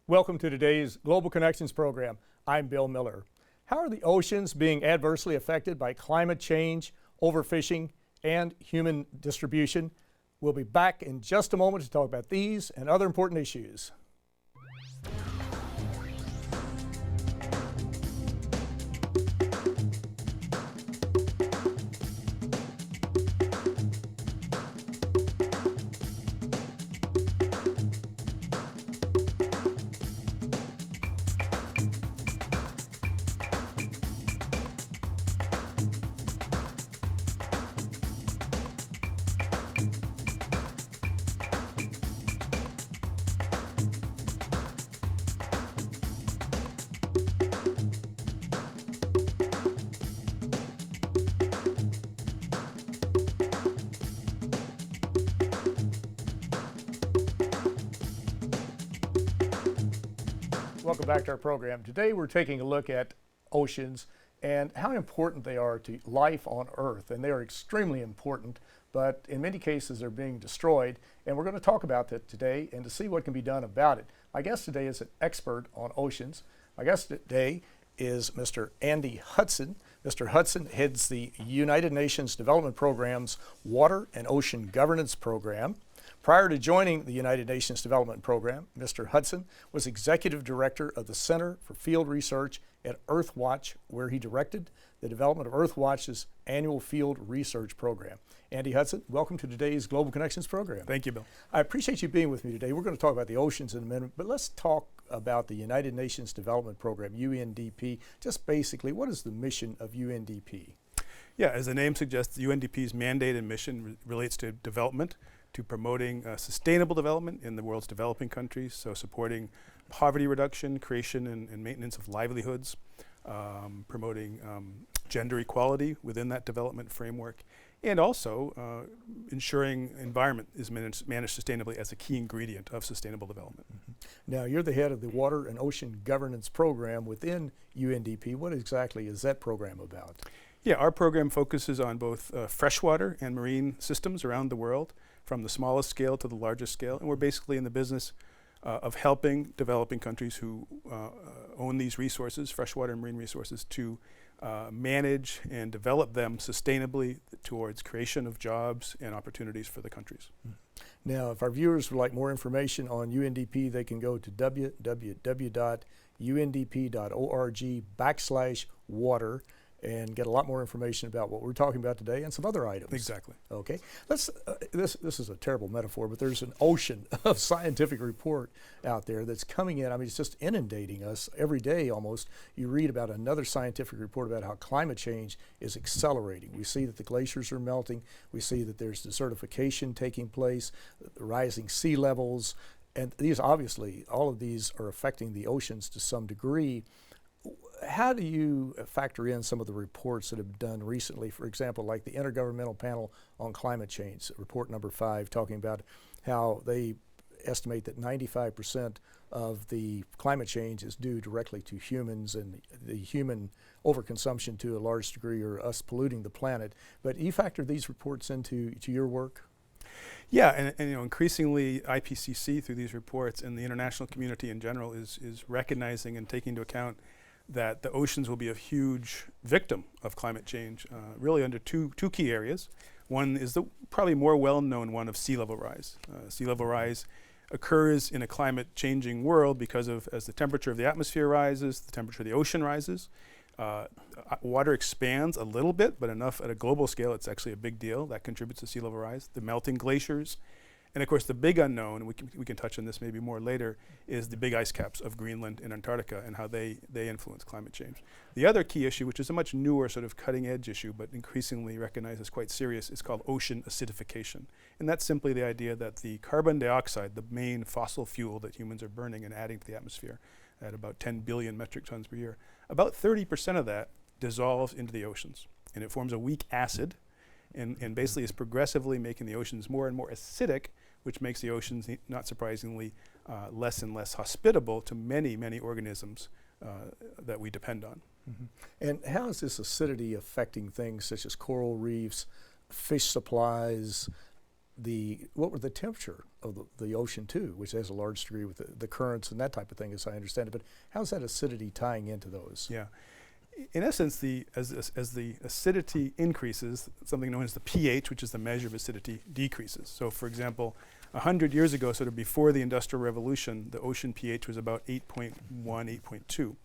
Welcome to today's Global Connections program. I'm Bill Miller. How are the oceans being adversely affected by climate change, overfishing, and human distribution? We'll be back in just a moment to talk about these and other important issues. Welcome back to our program. Today we're taking a look at oceans and how important they are to life on Earth. And they are extremely important, but in many cases they're being destroyed. And we're going to talk about that today and to see what can be done about it. My guest today is an expert on oceans. My guest today is Mr. Andy Hudson. Mr. Hudson heads the United Nations Development Program's Water and Ocean Governance Program. Prior to joining the United Nations Development Program, Mr. Hudson was Executive Director of the Center for Field Research at Earthwatch, where he directed the development of Earthwatch's annual field research program. Andy Hudson, welcome to today's Global Connections program. Thank you, Bill. I appreciate you being with me today. We're going to talk about the oceans in a minute, but let's talk about the United Nations Development Program, UNDP. Just basically, what is the mission of UNDP? Yeah, as the name suggests, UNDP's mandate and mission relates to development, to promoting sustainable development in the world's developing countries, so supporting poverty reduction, creation and maintenance of livelihoods, promoting gender equality within that development framework, and also ensuring environment is managed sustainably as a key ingredient of sustainable development. Mm-hmm. Now, you're the head of the Water and Ocean Governance Program within UNDP. What exactly is that program about? Yeah, our program focuses on both freshwater and marine systems around the world, from the smallest scale to the largest scale, and we're basically in the business of helping developing countries who own these resources, freshwater and marine resources, to manage and develop them sustainably towards creation of jobs and opportunities for the countries. Now, if our viewers would like more information on UNDP, they can go to www.undp.org/water and get a lot more information about what we're talking about today and some other items. Exactly. Okay. Let's. This is a terrible metaphor, but there's an ocean of scientific report out there that's coming in. I mean, it's just inundating us every day almost. You read about another scientific report about how climate change is accelerating. We see that the glaciers are melting. We see that there's desertification taking place, rising sea levels, and these obviously, all of these are affecting the oceans to some degree. How do you factor in some of the reports that have been done recently, for example, like the Intergovernmental Panel on Climate Change, report number 5, talking about how they estimate that 95% of the climate change is due directly to humans and the human overconsumption to a large degree, or us polluting the planet. But you factor these reports into your work? Yeah, and you know, increasingly IPCC through these reports and the international community in general is recognizing and taking into account that the oceans will be a huge victim of climate change, really under two key areas. One is the probably more well-known one of sea level rise. Sea level rise occurs in a climate changing world because of, as the temperature of the atmosphere rises, the temperature of the ocean rises. Water expands a little bit, but enough at a global scale, it's actually a big deal. That contributes to sea level rise. The melting glaciers. And of course, the big unknown, we can touch on this maybe more later, is the big ice caps of Greenland and Antarctica and how they influence climate change. The other key issue, which is a much newer sort of cutting edge issue, but increasingly recognized as quite serious, is called ocean acidification. And that's simply the idea that the carbon dioxide, the main fossil fuel that humans are burning and adding to the atmosphere at about 10 billion metric tons per year, about 30% of that dissolves into the oceans. And it forms a weak acid and basically is progressively making the oceans more and more acidic, which makes the oceans, not surprisingly, less and less hospitable to many, many organisms that we depend on. Mm-hmm. And how is this acidity affecting things such as coral reefs, fish supplies, what were the temperature of the ocean too, which has a large degree with the currents and that type of thing, as I understand it. But how's that acidity tying into those? Yeah. In essence, as the acidity increases, something known as the pH, which is the measure of acidity, decreases. So, for example, 100 years ago, sort of before the Industrial Revolution, the ocean pH was about 8.1, 8.2.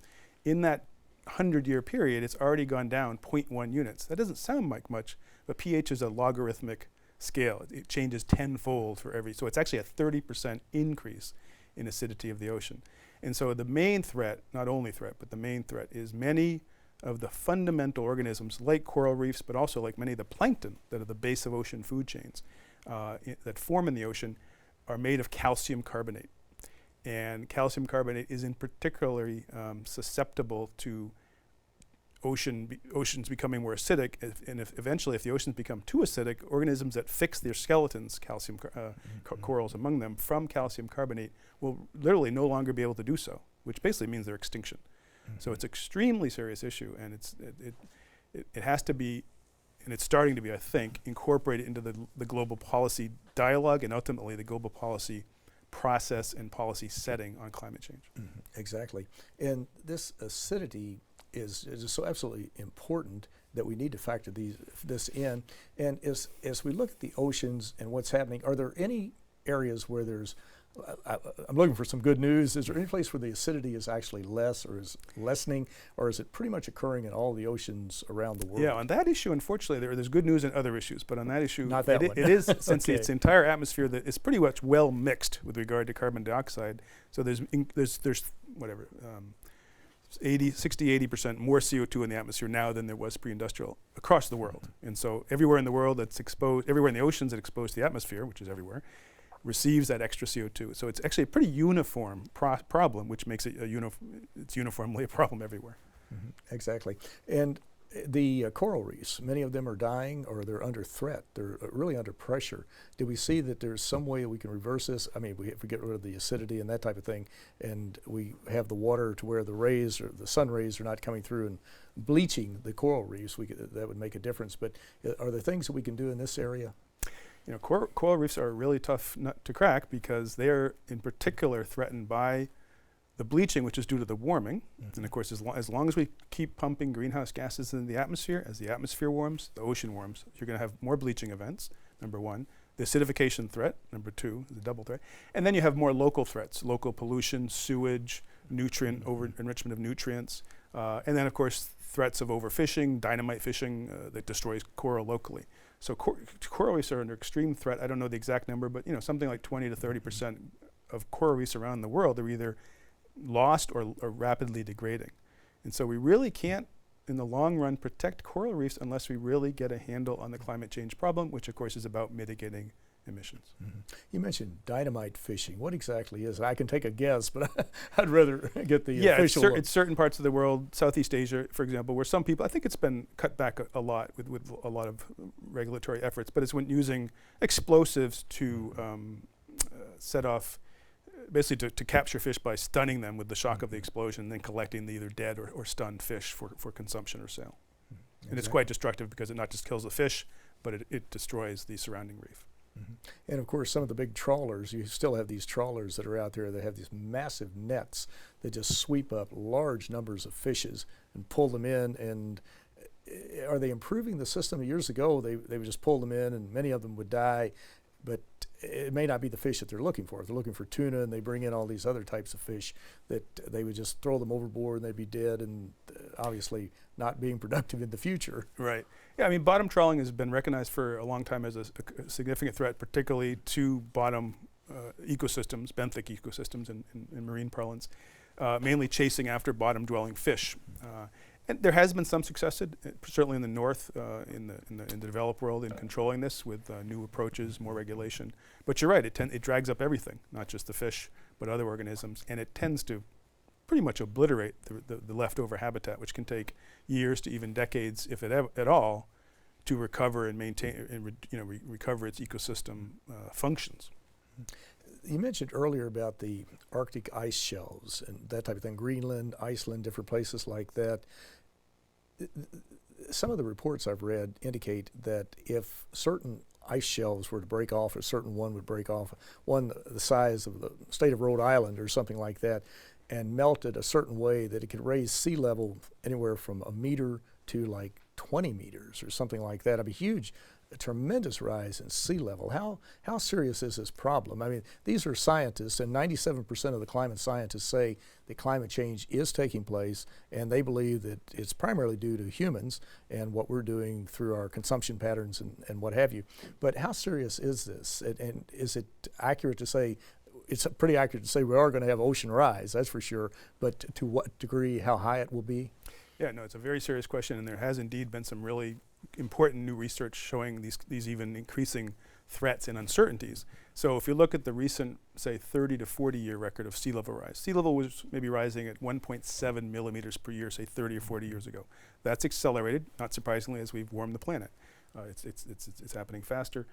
In that 100-year period, it's already gone down 0.1 units. That doesn't sound like much, but pH is a logarithmic scale. It changes tenfold for every, so it's actually a 30% increase in acidity of the ocean. And so the main threat, not only threat, but the main threat is many of the fundamental organisms like coral reefs, but also like many of the plankton that are the base of ocean food chains that form in the ocean are made of calcium carbonate. And calcium carbonate is in particularly susceptible to oceans becoming more acidic, and eventually if the oceans become too acidic, organisms that fix their skeletons, corals among them, from calcium carbonate will literally no longer be able to do so, which basically means their extinction. So it's an extremely serious issue, and it has to be, and it's starting to be, I think, incorporated into the global policy dialogue and ultimately the global policy process and policy setting on climate change. Exactly. And this acidity is so absolutely important that we need to factor this in. And as we look at the oceans and what's happening, are there any areas where there's, I'm looking for some good news, is there any place where the acidity is actually less or is lessening, or is it pretty much occurring in all the oceans around the world? Yeah, on that issue, unfortunately, there's good news in other issues, but on that issue, Not that one. it is, since okay. Its entire atmosphere that is pretty much well mixed with regard to carbon dioxide, so there's whatever, 60-80% more CO2 in the atmosphere now than there was pre-industrial across the world. And so everywhere in the world that's exposed, everywhere in the oceans that exposed to the atmosphere, which is everywhere, receives that extra CO2. So it's actually a pretty uniform problem, which makes it it's uniformly a problem everywhere. Exactly. And the coral reefs, many of them are dying or they're under threat. They're really under pressure. Do we see that there's some way we can reverse this? I mean, if we get rid of the acidity and that type of thing, and we have the water to where the rays or the sun rays are not coming through and bleaching the coral reefs, that would make a difference. But are there things that we can do in this area? You know, coral reefs are a really tough nut to crack because they are in particular threatened by the bleaching, which is due to the warming. And of course, as long as we keep pumping greenhouse gases into the atmosphere, as the atmosphere warms, the ocean warms, you're going to have more bleaching events, number one. The acidification threat, number two, the double threat. And then you have more local threats, local pollution, sewage, nutrient over-enrichment of nutrients. And then, of course, threats of overfishing, dynamite fishing that destroys coral locally. So coral reefs are under extreme threat. I don't know the exact number, but something like 20 to 30% of coral reefs around the world are either lost or rapidly degrading. And so we really can't, in the long run, protect coral reefs unless we really get a handle on the climate change problem, which of course is about mitigating emissions. You mentioned dynamite fishing. What exactly is it? I can take a guess, but I'd rather get the official. Yeah, it's certain parts of the world, Southeast Asia, for example, where some people, I think it's been cut back a lot with a lot of regulatory efforts, but it's when using explosives to set off, basically to capture fish by stunning them with the shock of the explosion, and then collecting the either dead or stunned fish for consumption or sale. And it's quite destructive because it not just kills the fish, but it destroys the surrounding reef. And of course, some of the big trawlers, you still have these trawlers that are out there that have these massive nets that just sweep up large numbers of fishes and pull them in. And are they improving the system? Years ago, they would just pull them in and many of them would die, but it may not be the fish that they're looking for. If they're looking for tuna and they bring in all these other types of fish, that they would just throw them overboard and they'd be dead and obviously not being productive in the future. Right. Yeah, I mean, bottom trawling has been recognized for a long time as a significant threat, particularly to bottom ecosystems, benthic ecosystems in marine parlance, mainly chasing after bottom-dwelling fish. And there has been some success, certainly in the north, in the developed world, in controlling this with new approaches, more regulation. But you're right, it drags up everything, not just the fish, but other organisms, and it tends to pretty much obliterate the leftover habitat, which can take years to even decades, if at all, to recover and maintain and recover its ecosystem functions. You mentioned earlier about the Arctic ice shelves and that type of thing, Greenland, Iceland, different places like that. Some of the reports I've read indicate that if certain ice shelves were to break off, a certain one would break off, one the size of the state of Rhode Island or something like that, and melted a certain way that it could raise sea level anywhere from a meter to like 20 meters or something like that. I mean, huge, a tremendous rise in sea level. How serious is this problem? I mean, these are scientists, and 97% of the climate scientists say that climate change is taking place, and they believe that it's primarily due to humans and what we're doing through our consumption patterns and what have you. But how serious is this? And is it accurate to say, it's pretty accurate to say we are going to have ocean rise, that's for sure, but to what degree, how high it will be? Yeah, no, it's a very serious question, and there has indeed been some really important new research showing these even increasing threats and uncertainties. So if you look at the recent, say, 30 to 40 year record of sea level rise, sea level was maybe rising at 1.7 millimeters per year, say 30 or 40 years ago. That's accelerated, not surprisingly, as we've warmed the planet. It's happening faster.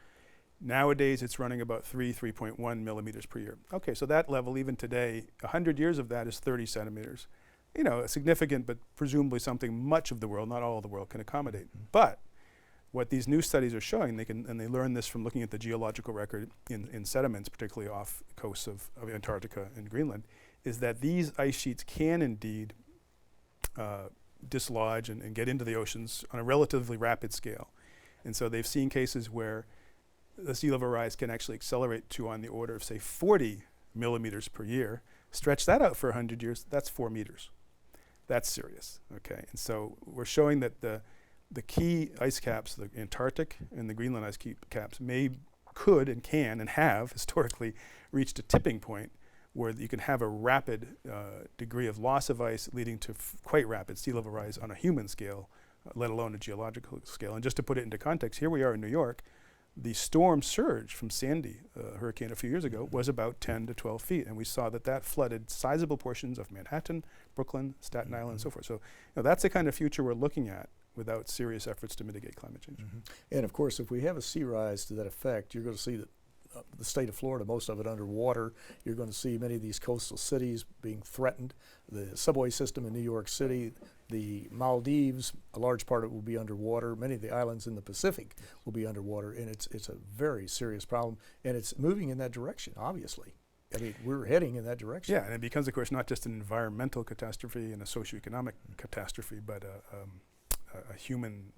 Nowadays, it's running about 3.1 millimeters per year. Okay, so that level, even today, 100 years of that is 30 centimeters. You know, significant, but presumably something much of the world, not all of the world, can accommodate. But what these new studies are showing, and they learn this from looking at the geological record in sediments, particularly off the coasts of Antarctica and Greenland, is that these ice sheets can indeed dislodge and get into the oceans on a relatively rapid scale. And so they've seen cases where the sea level rise can actually accelerate to on the order of, say, 40 millimeters per year. Stretch that out for 100 years, that's 4 meters. That's serious, okay? And so we're showing that the key ice caps, the Antarctic and the Greenland ice caps, could and can and have historically reached a tipping point where you can have a rapid degree of loss of ice leading to quite rapid sea level rise on a human scale, let alone a geological scale. And just to put it into context, here we are in New York. The storm surge from Sandy, hurricane a few years ago, was about 10 to 12 feet. And we saw that flooded sizable portions of Manhattan, Brooklyn, Staten Island, and so forth. So you know, that's the kind of future we're looking at without serious efforts to mitigate climate change. And of course, if we have a sea rise to that effect, you're going to see that the state of Florida, most of it underwater. You're going to see many of these coastal cities being threatened. The subway system in New York City, the Maldives, a large part of it will be underwater. Many of the islands in the Pacific will be underwater, and it's a very serious problem, and it's moving in that direction, obviously. I mean, we're heading in that direction. Yeah, and it becomes, of course, not just an environmental catastrophe and a socioeconomic catastrophe, but a human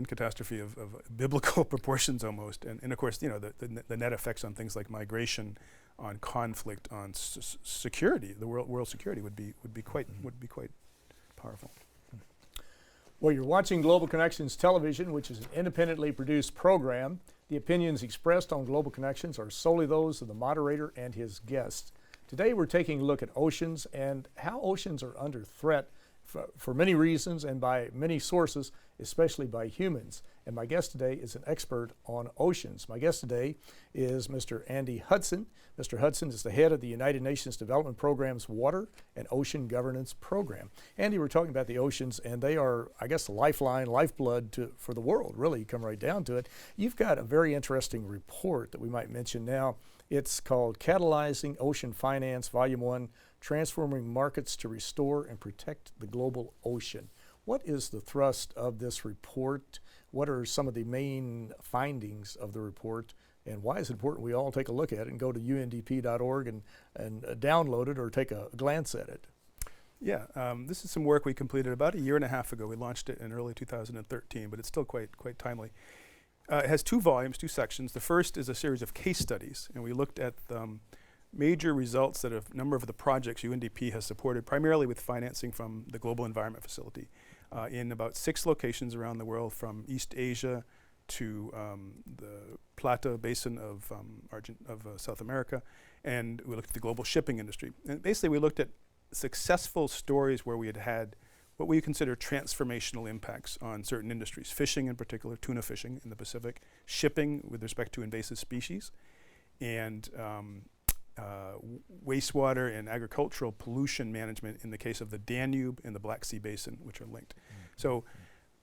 catastrophe of biblical proportions almost, and of course, you know, the net effects on things like migration, on conflict, on security, the world security would be quite powerful. Well, you're watching Global Connections Television, which is an independently produced program. The opinions expressed on Global Connections are solely those of the moderator and his guests. Today, we're taking a look at oceans and how oceans are under threat for many reasons and by many sources, especially by humans. And my guest today is an expert on oceans. My guest today is Mr. Andy Hudson. Mr. Hudson is the head of the United Nations Development Program's Water and Ocean Governance Program. Andy, we're talking about the oceans, and they are, I guess, the lifeline, lifeblood for the world, really, you come right down to it. You've got a very interesting report that we might mention now. It's called Catalyzing Ocean Finance, Volume 1, Transforming Markets to Restore and Protect the Global Ocean. What is the thrust of this report? What are some of the main findings of the report? And why is it important we all take a look at it and go to UNDP.org and download it or take a glance at it? Yeah, this is some work we completed about a year and a half ago. We launched it in early 2013, but it's still quite timely. It has 2 volumes, 2 sections. The first is a series of case studies, and we looked at major results that a number of the projects UNDP has supported, primarily with financing from the Global Environment Facility, in about 6 locations around the world, from East Asia to the Plata Basin of South America, and we looked at the global shipping industry. And basically, we looked at successful stories where we had what we consider transformational impacts on certain industries, fishing in particular, tuna fishing in the Pacific, shipping with respect to invasive species, and wastewater and agricultural pollution management in the case of the Danube and the Black Sea Basin, which are linked. So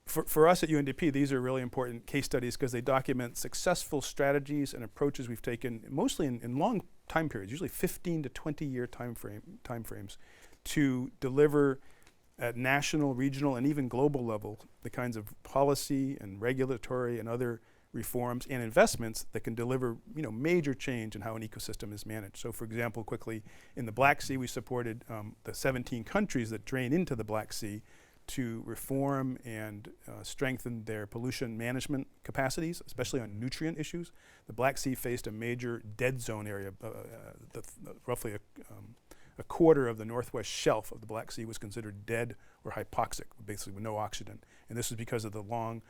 for us at UNDP, these are really important case studies because they document successful strategies and approaches we've taken, mostly in long time periods, usually 15 to 20 year time frames, to deliver at national, regional, and even global level, the kinds of policy and regulatory and other reforms and investments that can deliver, major change in how an ecosystem is managed. So for example, quickly, in the Black Sea, we supported the 17 countries that drain into the Black Sea to reform and strengthen their pollution management capacities, especially on nutrient issues. The Black Sea faced a major dead zone area. Roughly a quarter of the northwest shelf of the Black Sea was considered dead or hypoxic, basically with no oxygen. And this is because of the long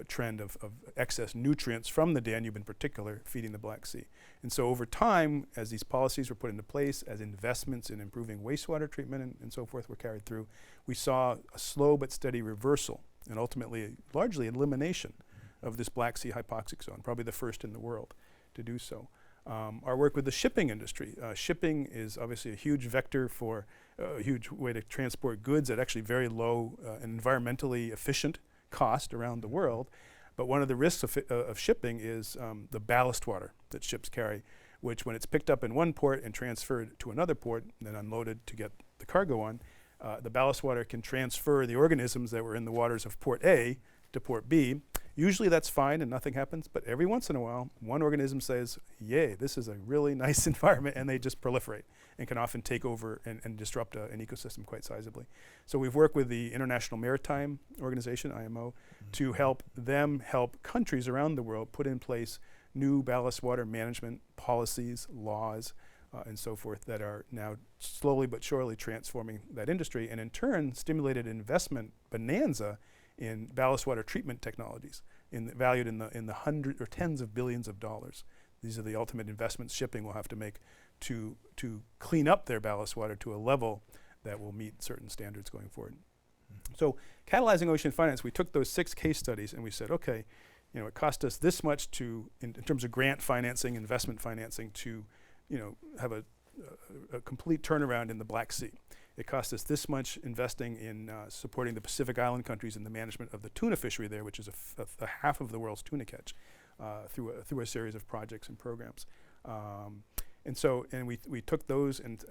trend of excess nutrients from the Danube in particular feeding the Black Sea. And so over time, as these policies were put into place, as investments in improving wastewater treatment and so forth were carried through, we saw a slow but steady reversal and ultimately largely elimination of this Black Sea hypoxic zone, probably the first in the world to do so. Our work with the shipping industry. Shipping is obviously a huge vector for a huge way to transport goods at actually very low and environmentally efficient cost around the world. But one of the risks of shipping is the ballast water that ships carry, which when it's picked up in one port and transferred to another port and then unloaded to get the cargo on, the ballast water can transfer the organisms that were in the waters of port A to port B. Usually that's fine and nothing happens, but every once in a while, one organism says, yay, this is a really nice environment, and they just proliferate and can often take over and disrupt an ecosystem quite sizably. So we've worked with the International Maritime Organization, IMO, to help them help countries around the world put in place new ballast water management policies, laws, and so forth that are now slowly but surely transforming that industry, and in turn stimulated investment bonanza in ballast water treatment technologies, valued in the hundreds or tens of billions of dollars. These are the ultimate investments shipping will have to make to clean up their ballast water to a level that will meet certain standards going forward. So catalyzing ocean finance, we took those 6 case studies and we said, okay, it cost us this much in terms of grant financing, investment financing, to have a complete turnaround in the Black Sea. It cost us this much investing in supporting the Pacific Island countries in the management of the tuna fishery there, which is a half of the world's tuna catch, through a series of projects and programs. And we took those and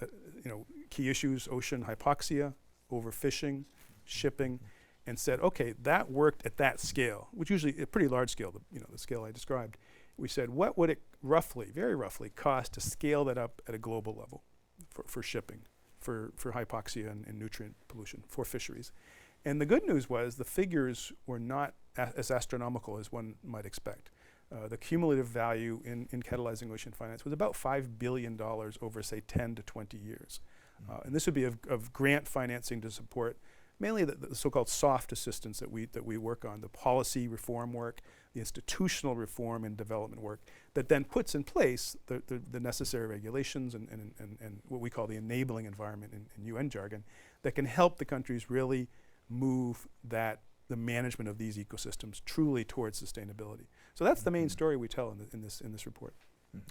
key issues: ocean hypoxia, overfishing, shipping, and said, okay, that worked at that scale, which usually a pretty large scale, the scale I described. We said, what would it very roughly cost to scale that up at a global level for shipping, for hypoxia and nutrient pollution, for fisheries? And the good news was the figures were not as astronomical as one might expect. The cumulative value in catalyzing ocean finance was about $5 billion over, say, 10 to 20 years. And this would be of grant financing to support mainly the so-called soft assistance that we work on, the policy reform work, the institutional reform and development work that then puts in place the necessary regulations and what we call the enabling environment in UN jargon that can help the countries really move the management of these ecosystems truly towards sustainability. So that's the main story we tell in this report.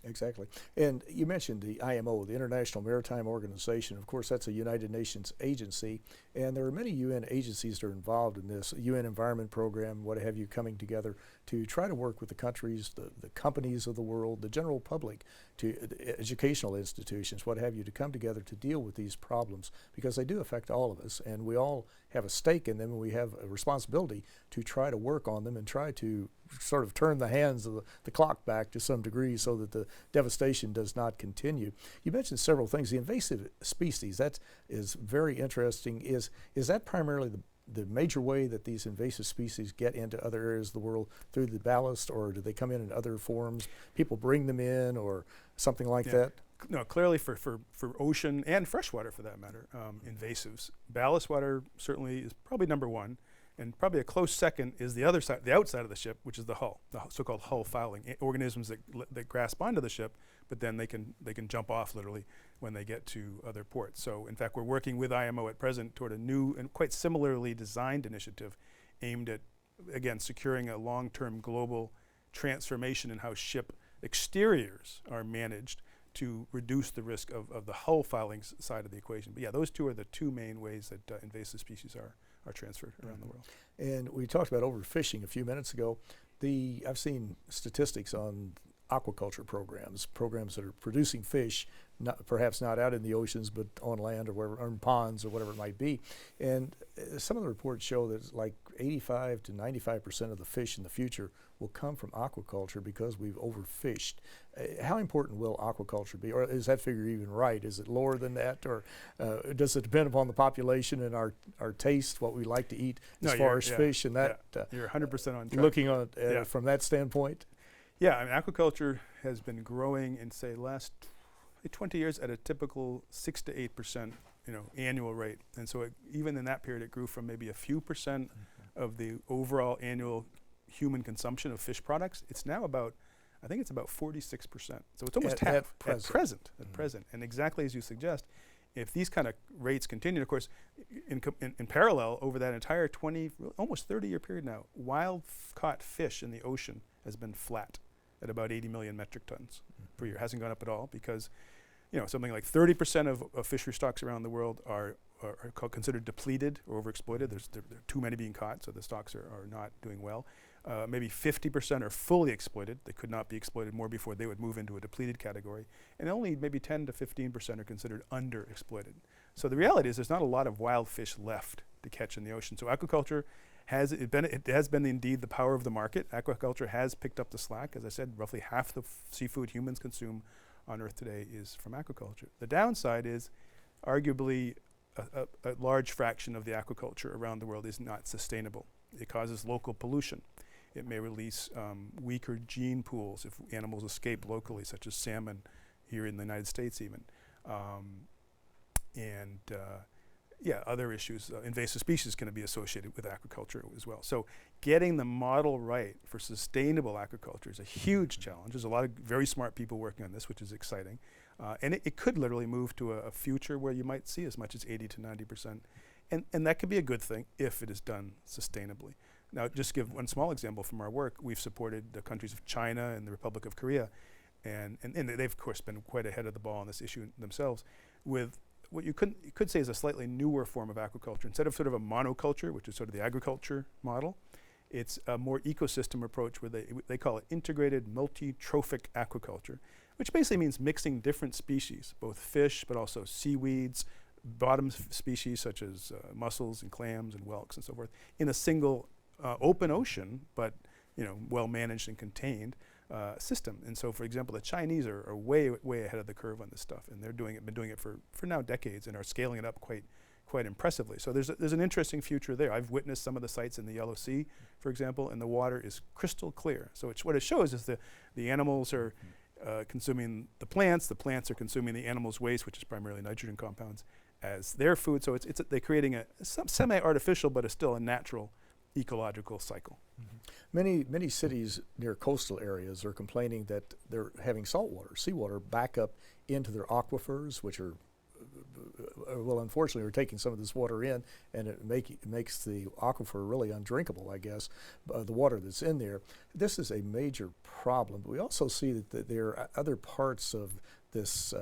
Exactly. And you mentioned the IMO, the International Maritime Organization. Of course, that's a United Nations agency, and there are many UN agencies that are involved in this, UN Environment Program, what have you, coming together to try to work with the countries, the companies of the world, the general public, to educational institutions, what have you, to come together to deal with these problems, because they do affect all of us, and we all have a stake in them, and we have a responsibility to try to work on them and try to sort of turn the hands of the clock back to some degree so that the devastation does not continue. You mentioned several things. The invasive species, that is very interesting. Is that primarily the major way that these invasive species get into other areas of the world, through the ballast, or do they come in other forms? People bring them in or something like that? No, clearly for ocean and freshwater for that matter, invasives. Ballast water certainly is probably number one. And probably a close second is the other side, the outside of the ship, which is the hull, the so-called hull fouling, organisms that grasp onto the ship, but then they can jump off literally when they get to other ports. So in fact, we're working with IMO at present toward a new and quite similarly designed initiative aimed at, again, securing a long-term global transformation in how ship exteriors are managed to reduce the risk of the hull fouling side of the equation. But yeah, those two are the two main ways that invasive species are transferred around the world. And we talked about overfishing a few minutes ago. I've seen statistics on aquaculture programs that are producing fish, perhaps not out in the oceans, but on land or wherever, or in ponds or whatever it might be. And some of the reports show that like 85 to 95% of the fish in the future will come from aquaculture because we've overfished. How important will aquaculture be? Or is that figure even right? Is it lower than that? Or does it depend upon the population and our taste, what we like to eat as far as fish? And that you're 100% on track. Looking on from that standpoint? Yeah, I mean, aquaculture has been growing in, say, last 20 years at a typical 6 to 8%, annual rate. And so even in that period, it grew from maybe a few percent of the overall annual human consumption of fish products. It's now about, I think it's about 46%. So it's almost half at present. And exactly as you suggest, if these kind of rates continue, of course, in parallel over that entire almost 30-year period now, wild caught fish in the ocean has been flat at about 80 million metric tons per year. It hasn't gone up at all because, something like 30% of fishery stocks around the world are considered depleted or overexploited. There are too many being caught, so the stocks are not doing well. Maybe 50% are fully exploited. They could not be exploited more before they would move into a depleted category. And only maybe 10 to 15% are considered underexploited. So the reality is there's not a lot of wild fish left to catch in the ocean. So aquaculture has been indeed the power of the market. Aquaculture has picked up the slack. As I said, roughly half the seafood humans consume on Earth today is from aquaculture. The downside is arguably a large fraction of the aquaculture around the world is not sustainable. It causes local pollution. It may release weaker gene pools if animals escape locally, such as salmon here in the United States even. Other issues. Invasive species can be associated with aquaculture as well. So getting the model right for sustainable aquaculture is a huge challenge. There's a lot of very smart people working on this, which is exciting. And it could literally move to a future where you might see as much as 80 to 90%. And that could be a good thing if it is done sustainably. Now, just to give one small example from our work, we've supported the countries of China and the Republic of Korea, and they've, of course, been quite ahead of the ball on this issue themselves, with what you could say is a slightly newer form of aquaculture. Instead of sort of a monoculture, which is sort of the agriculture model, it's a more ecosystem approach where they call it integrated multi-trophic aquaculture, which basically means mixing different species, both fish, but also seaweeds, bottom species such as mussels and clams and whelks and so forth, in a single open ocean, but well managed and contained system. And so, for example, the Chinese are way ahead of the curve on this stuff, and been doing it for now decades, and are scaling it up quite impressively. So there's an interesting future there. I've witnessed some of the sites in the Yellow Sea, for example, and the water is crystal clear. So what it shows is the animals are consuming the plants are consuming the animals' waste, which is primarily nitrogen compounds, as their food. So they're creating a semi-artificial, but still a natural ecological cycle. Many cities near coastal areas are complaining that they're having seawater back up into their aquifers, which are, unfortunately, we're taking some of this water in, and it makes the aquifer really undrinkable, I guess, the water that's in there. This is a major problem, but we also see that there are other parts of this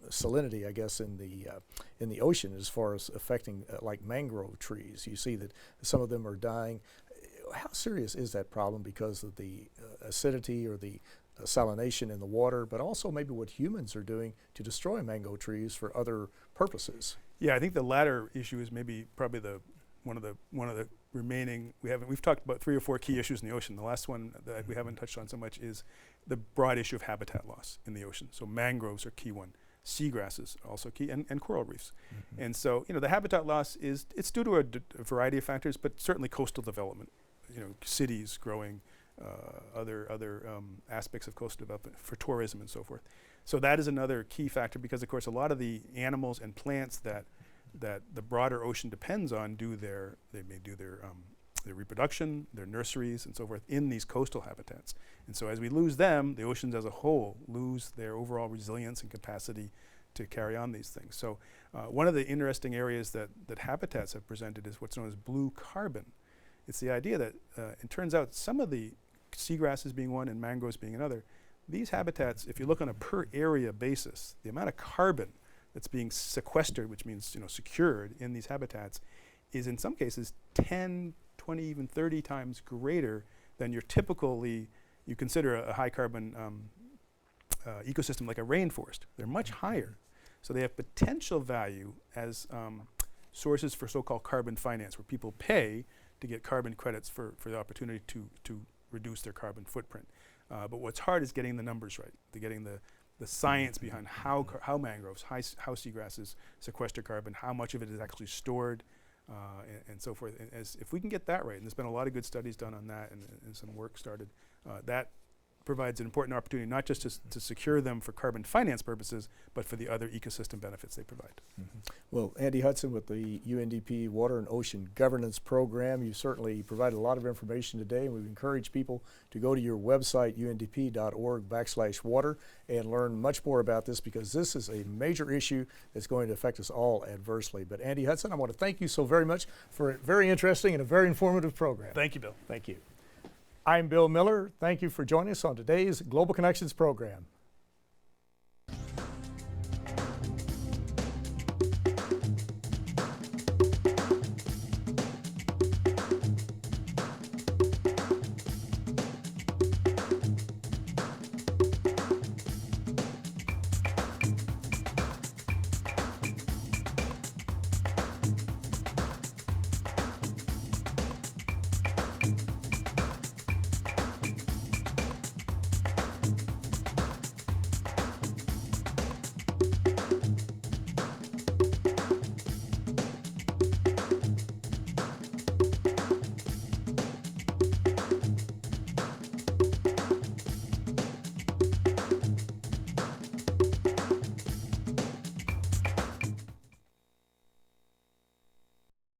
salinity, I guess, in the ocean as far as affecting like mangrove trees. You see that some of them are dying. How serious is that problem because of the acidity or the salination in the water, but also maybe what humans are doing to destroy mango trees for other purposes? Yeah, I think the latter issue is probably one of the remaining. We've talked about 3 or 4 key issues in the ocean. The last one that we haven't touched on so much is the broad issue of habitat loss in the ocean. So mangroves are a key one. Seagrasses are also key, and coral reefs. And so the habitat loss it's due to a variety of factors, but certainly coastal development. Cities growing, other aspects of coastal development for tourism and so forth. So that is another key factor because, of course, a lot of the animals and plants that the broader ocean depends on they may do their reproduction, their nurseries and so forth in these coastal habitats. And so as we lose them, the oceans as a whole lose their overall resilience and capacity to carry on these things. So one of the interesting areas that habitats have presented is what's known as blue carbon. It's the idea that it turns out some of the seagrasses being one and mangroves being another, these habitats, if you look on a per area basis, the amount of carbon that's being sequestered, which means secured in these habitats, is in some cases 10, 20, even 30 times greater than you consider a high carbon ecosystem like a rainforest. They're much higher. So they have potential value as sources for so-called carbon finance, where people pay to get carbon credits for the opportunity to reduce their carbon footprint. But what's hard is getting the numbers right, getting the science behind how mangroves, how seagrasses sequester carbon, how much of it is actually stored, and so forth. And if we can get that right, and there's been a lot of good studies done on that, and some work started, that provides an important opportunity not just to secure them for carbon finance purposes, but for the other ecosystem benefits they provide. Well, Andy Hudson with the UNDP Water and Ocean Governance Program, you certainly provided a lot of information today, and we encourage people to go to your website, undp.org/water, and learn much more about this, because this is a major issue that's going to affect us all adversely. But Andy Hudson, I want to thank you so very much for a very interesting and a very informative program. Thank you, Bill. Thank you. I'm Bill Miller. Thank you for joining us on today's Global Connections program.